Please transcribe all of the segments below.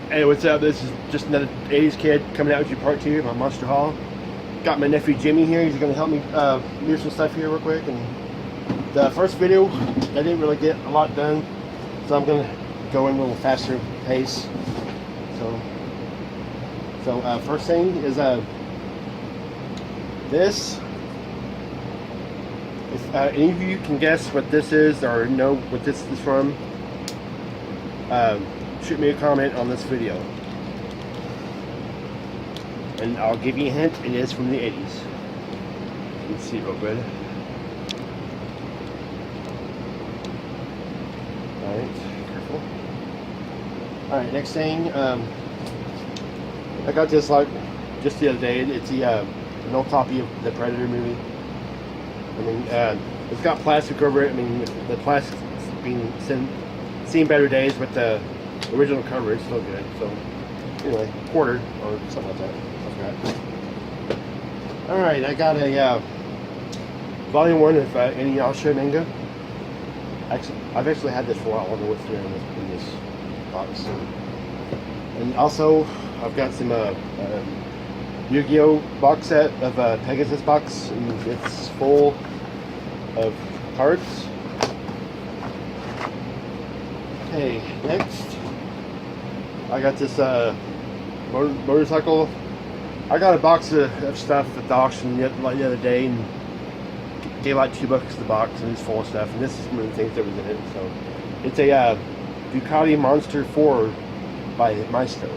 Hey, what's up? This is just another 80s kid coming out with you part 2 of my Monster Haul. Got my nephew Jimmy here. He's going to help me move some stuff here real quick. And the first video, I didn't really get a lot done, so I'm going to go in a little faster pace. So first thing is this. If any of you can guess what this is or know what this is from, shoot me a comment on this video and I'll give you a hint. It is from the 80s. Let's see real good. Alright, careful. Alright, next thing, I got this like just the other day. It's the an old copy of the Predator movie. I mean, it's got plastic over it. I mean, the plastic's been seen better days, but the original cover is still good. So anyway, quarter or something like that. I forgot. All right, I got a volume 1 of Inuyasha manga. Actually, I've actually had this for a while. I don't know what's there in this box. And also, I've got some Yu-Gi-Oh box set of Pegasus box, and it's full of cards. Okay, next I got this motorcycle. I got a box of stuff at the auction the other day and gave like $2 the box, and it's full of stuff, and this is one of the things that was in it. So it's a Ducati Monster 4 by Maestro.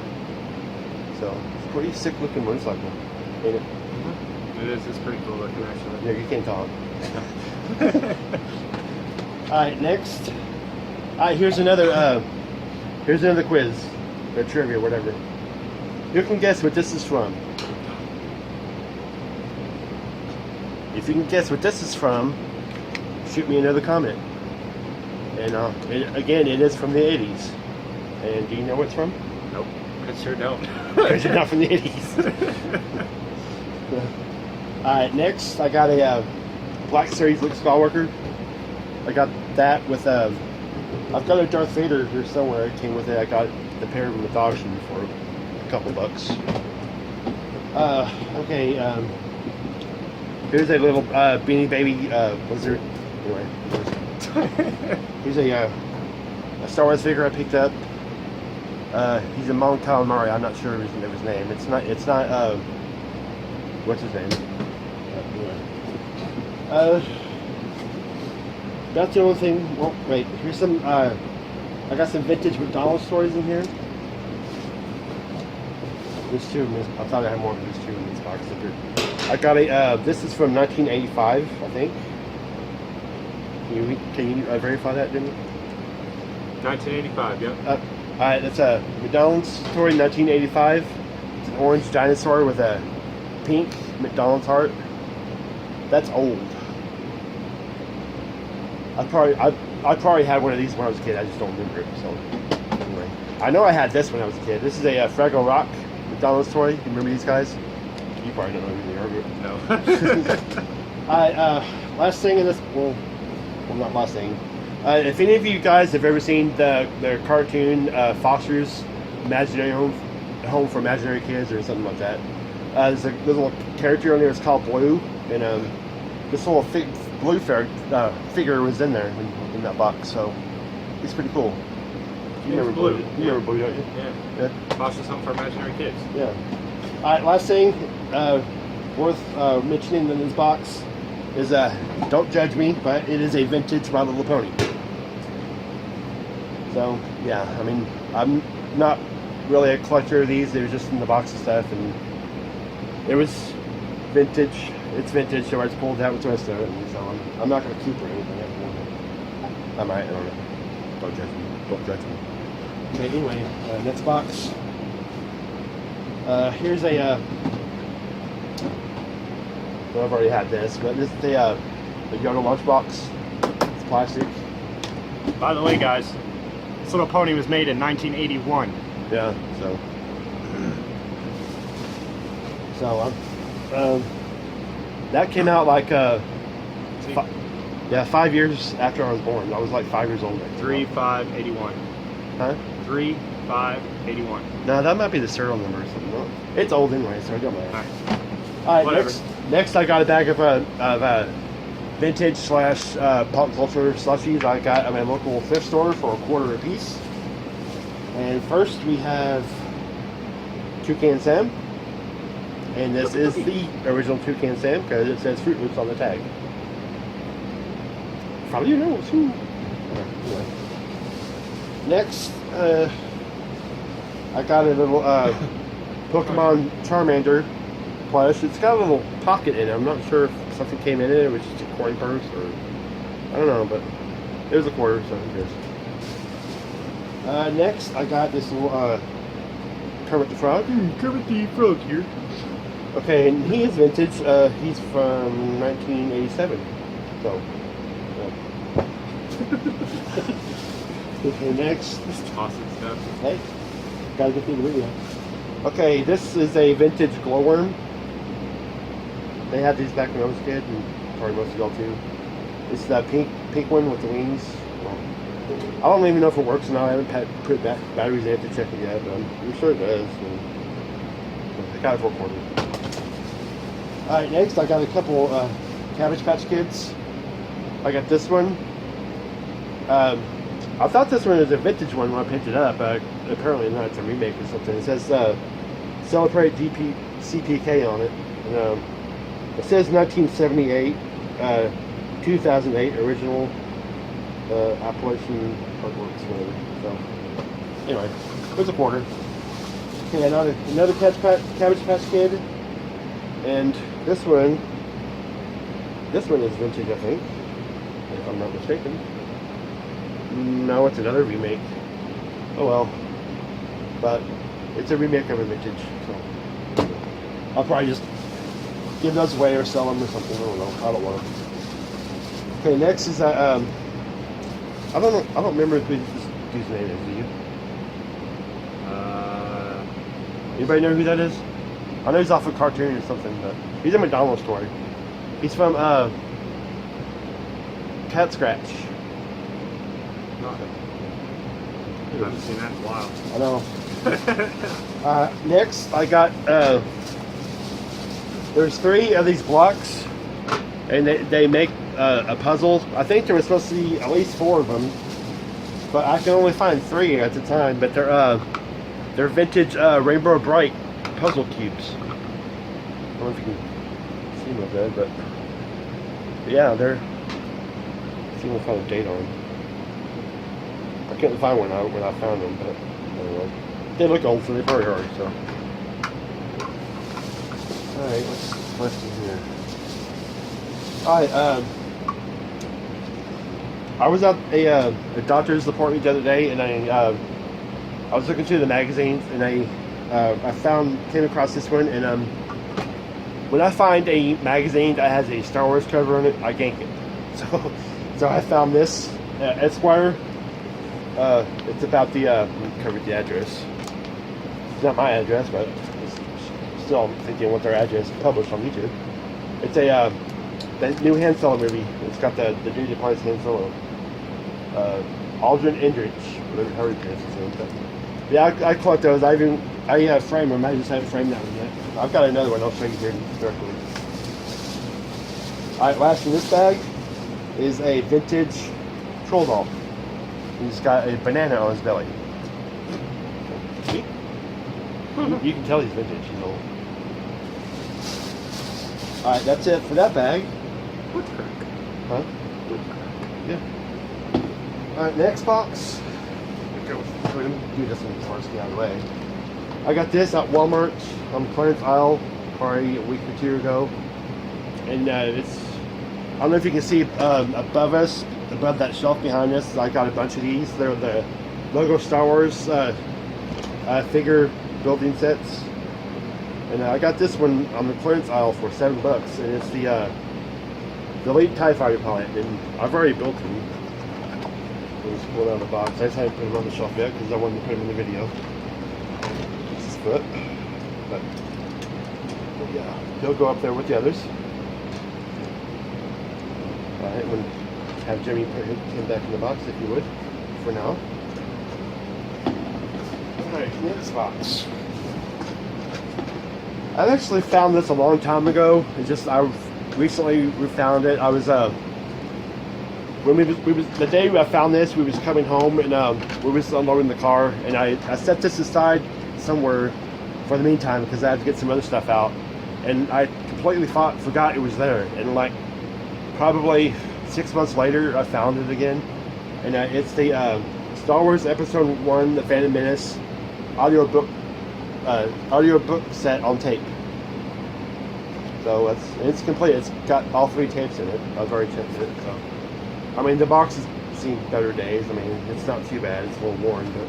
So it's a pretty sick looking motorcycle, ain't it? It is. It's pretty cool looking, actually. Yeah, you can't talk. Alright, next. Alright, here's another quiz. Or trivia, whatever. You can guess what this is from. If you can guess what this is from, shoot me another comment. And again, it is from the 80s. And do you know what it's from? Nope. I sure don't. Because you're not from the 80s. Alright, next I got a Black Series Luke Skywalker. I got that with I've got a Darth Vader here somewhere. It came with it. I got the pair of them at the auction for a couple bucks. Okay, here's a little Beanie Baby lizard. Anyway, here's a Star Wars figure I picked up. He's a Mon Calamari. I'm not sure of his name. It's not what's his name? That's the only thing. Well, wait. Here's some. I got some vintage McDonald's toys in here. There's 2 in this. I thought I had more, but there's 2 in this box. I got a. This is from 1985, I think. Can you verify that, Jimmy? 1985. Yep. Alright, that's a McDonald's toy, 1985. It's an orange dinosaur with a pink McDonald's heart. That's old. I probably had one of these when I was a kid. I just don't remember it. So anyway, I know I had this when I was a kid. This is a Fraggle Rock McDonald's toy. You remember these guys? You probably don't know who they are. But No. last thing in this. Well, not last thing. If any of you guys have ever seen the cartoon Foster's Imaginary Home for Imaginary Kids or something like that, there's a little character on there. It's called Blue, and this little blue figure was in there in that box, so it's pretty cool. You remember Blue? You remember Blue, don't you? Yeah. Foster's Home for Imaginary Kids. Yeah. Alright, last thing worth mentioning in this box is don't judge me, but it is a vintage My Little Pony. So yeah, I mean, I'm not really a collector of these. They were just in the box and stuff, and it was vintage. It's vintage, so I just pulled it out with the rest of it, and so I'm not going to keep it or anything. I might, I don't know. Don't judge me. Don't judge me. Okay, anyway, next box. Here's a. Well, I've already had this, but this is the Yoda lunchbox. It's plastic. By the way, guys, this little pony was made in 1981. Yeah, so that came out like 5 years after I was born. I was like 5 years old. 3/5/81. Huh? 3/5/81. 8581. No, that might be the serial number or something. No, it's old anyway, so it don't matter. All right, Whatever. next I got a bag of vintage slash pop culture slushies I got at my local thrift store for $1 a piece. And first we have Toucan Sam. And this is the original Toucan Sam because it says Fruit Loops on the tag. Probably you know it's who. Anyway. Next, I got a little Pokemon Charmander plush. It's got a little pocket in it. I'm not sure if something came in it. It was just a coin purse or I don't know, but it was $1, so who cares. Next, I got this little Kermit the Frog. Kermit the Frog here. Okay, and he is vintage. He's from 1987. So. Okay, next. Just tossing stuff. Hey, gotta get through the video. Okay, this is a vintage glowworm. They had these back when I was a kid, and probably most of y'all too. It's that pink one with the wings. I don't even know if it works or not. I haven't put batteries in it to check it yet, but I'm sure it does. And I got it for $1. Alright, next I got a couple Cabbage Patch Kids. I got this one. I thought this one was a vintage one when I picked it up, but apparently not. It's a remake or something. It says Celebrate CPK on it. And, it says 1978, 2008 original Appalachian Artworks, whatever. So, anyway, it was $1. Okay, another Cabbage Patch Kid. And this one is vintage, I think, if I'm not mistaken. No, it's another remake. Oh well. But it's a remake of a vintage, so I'll probably just give those away or sell them or something. I don't know. I don't want them. Okay, next is I don't remember who this dude's name is, do you? Anybody know who that is? I know he's off a cartoon or something, but he's a McDonald's story. He's from Cat Scratch. I haven't seen that in a while. I know. Next, I got there's 3 of these blocks, and they make a puzzle. I think there was supposed to be at least 4 of them, but I can only find 3 at the time. But they're vintage Rainbow Bright puzzle cubes. I don't know if you can see them good, but yeah, they're. See if I find a date on them. I couldn't find one when I found them, but anyway. They look old, so they probably are, so. Alright, what's left in here? Alright, I was at a doctor's appointment the other day, and I was looking through the magazines, and I came across this one, and when I find a magazine that has a Star Wars cover on it, I gank it. So I found this Esquire. It's about the covered the address. It's not my address, but it's still thinking what their address is published on YouTube. It's a the new Han Solo movie. It's got the dude that plays Han Solo, Aldrin Endrich, whatever how he pronounces his name. But yeah, I collect those. I frame them. I just haven't framed that one yet. I've got another one. I'll show you here directly. All right, last in this bag is a vintage troll doll. He's got a banana on his belly. See? You can tell he's vintage. He's old. All right, that's it for that bag. Woodcrack. Huh? Yeah. All right, next box. Let me do this one before I get out of the way. I got this at Walmart on the clearance aisle probably a week or 2 ago, and it's. I don't know if you can see above us, above that shelf behind us. I got a bunch of these. They're the Lego Star Wars figure building sets, and I got this one on the clearance aisle for $7, and it's the Elite TIE Fighter pilot, and I've already built them. I'll just pull it out of the box. I just haven't put them on the shelf yet because I wanted to put them in the video. This is foot, but yeah, they'll go up there with the others. Alright, we'll have Jimmy put him back in the box if you would, for now. Alright, next box. I actually found this a long time ago. It's just I recently found it. I was when we was the day I found this, we was coming home and we was unloading the car, and I set this aside somewhere for the meantime because I had to get some other stuff out, and I completely forgot it was there. And like probably 6 months later, I found it again, and it's the Star Wars Episode 1: The Phantom Menace audiobook set on tape. So it's complete. It's got all 3 tapes in it. I was already checked it. So I mean, the box has seen better days. I mean, it's not too bad. It's a little worn, but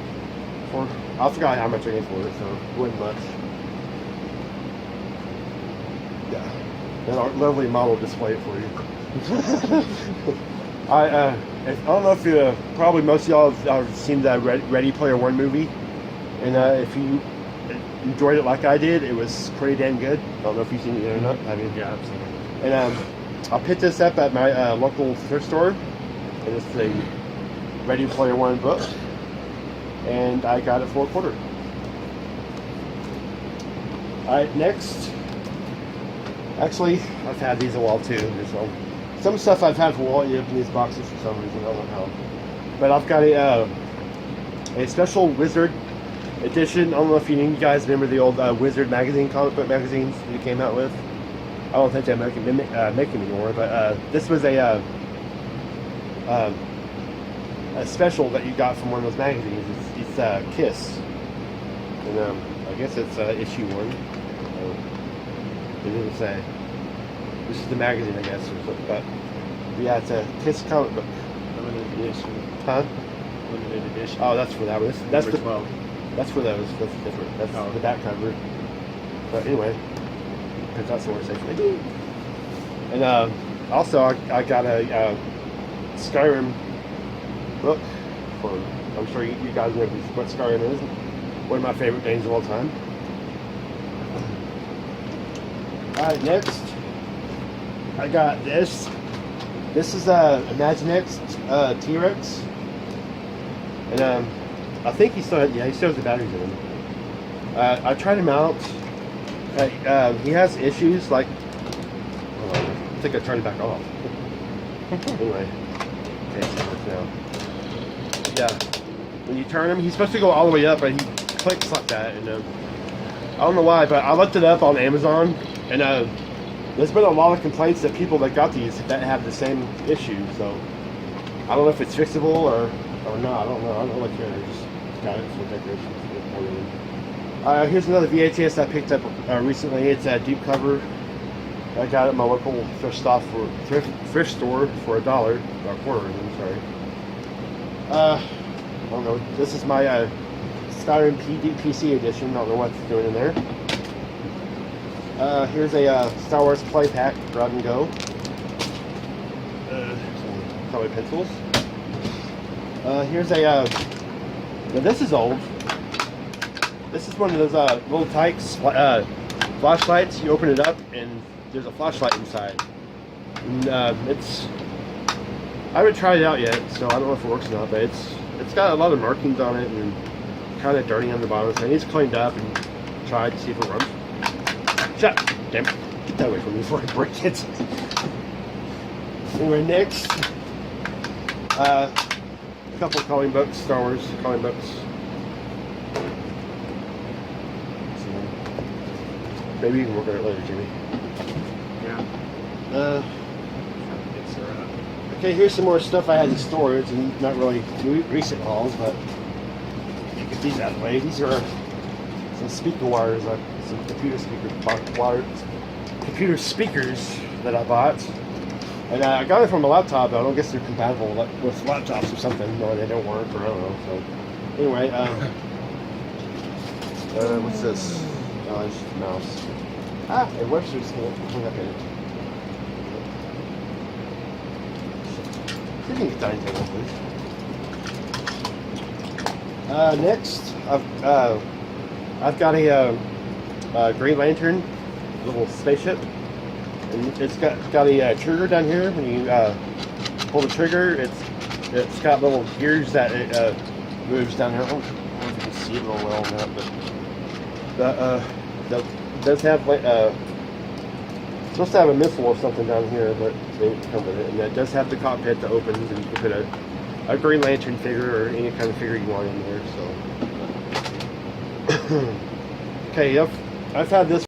I forgot how much I paid for it, so it wasn't much. Yeah, and our lovely model display for you. I don't know if you probably most of y'all have seen the Ready Player One movie, and if you enjoyed it like I did, it was pretty damn good. I don't know if you've seen it yet or not. I mean, Yeah, I've seen it. and I picked this up at my local thrift store, and it's the Ready Player One book, and I got it for $1. Alright, next. Actually, I've had these a while too. So some stuff I've had for a while. You open these boxes for some reason. I don't know how. But I've got a special Wizard edition. I don't know if you guys remember the old Wizard magazine, comic book magazines that he came out with. I don't think they make them anymore, but this was a special that you got from one of those magazines. It's Kiss, and I guess it's issue 1. It didn't say. This is the magazine, I guess, or something. But yeah, it's a Kiss comic book. Limited edition. Huh? Limited edition. Oh, that's for that one. That's Number the 12. That's for those. That's different. That's Oh. the back cover. But anyway, because that's the worst thing. And also, I got a Skyrim book. I'm sure you guys know what Skyrim is. One of my favorite games of all time. Alright, next, I got this. This is Imaginext T-Rex. And I think he still has the batteries in him. I tried him out. He has issues like. Hold on, I think I turned it back off. Anyway, okay, so it works now. Yeah, when you turn him, he's supposed to go all the way up, but he clicks like that, and I don't know why, but I looked it up on Amazon, and there's been a lot of complaints that people that got these that have the same issue. So I don't know if it's fixable or not. I don't know. I don't really care. I just got it for decoration. Here's another VHS I picked up recently. It's a deep cover. I got it at my local thrift store for $1 or $1. I'm sorry. I don't know. This is my Skyrim PC edition. I don't know what's doing in there. Here's a Star Wars play pack, grab and go. Some colored pencils. Here's a. Now this is old. This is one of those little Tykes flashlights. You open it up and there's a flashlight inside. And it's. I haven't tried it out yet, so I don't know if it works or not. But it's got a lot of markings on it and kind of dirty on the bottom. So I need to clean it up and try to see if it runs. Shut! Damn! Get that away from me before I break it. Anyway, next, a couple of coloring books, Star Wars coloring books. Maybe you can work on it later, Jimmy. Yeah. Okay, here's some more stuff I had in storage, and not really recent hauls, but you get these out of the way. These are some speaker wires, some computer speakers that I bought, and I got it from a laptop. But I don't guess they're compatible with laptops or something, or they don't work, or I don't know. So anyway, what's this? Oh, it's just a mouse. And Webster's hung up in it. See if you can get dining table, please. Next, I've got a Green Lantern little spaceship, and it's got a trigger down here. When you pull the trigger, it's got little gears that it moves down here. I don't know if you can see see it real well on that, but that does have like supposed to have a missile or something down here, but they didn't come with it. And that does have the cockpit that opens, and you can put a Green Lantern figure or any kind of figure you want in there. So, okay, I've had this.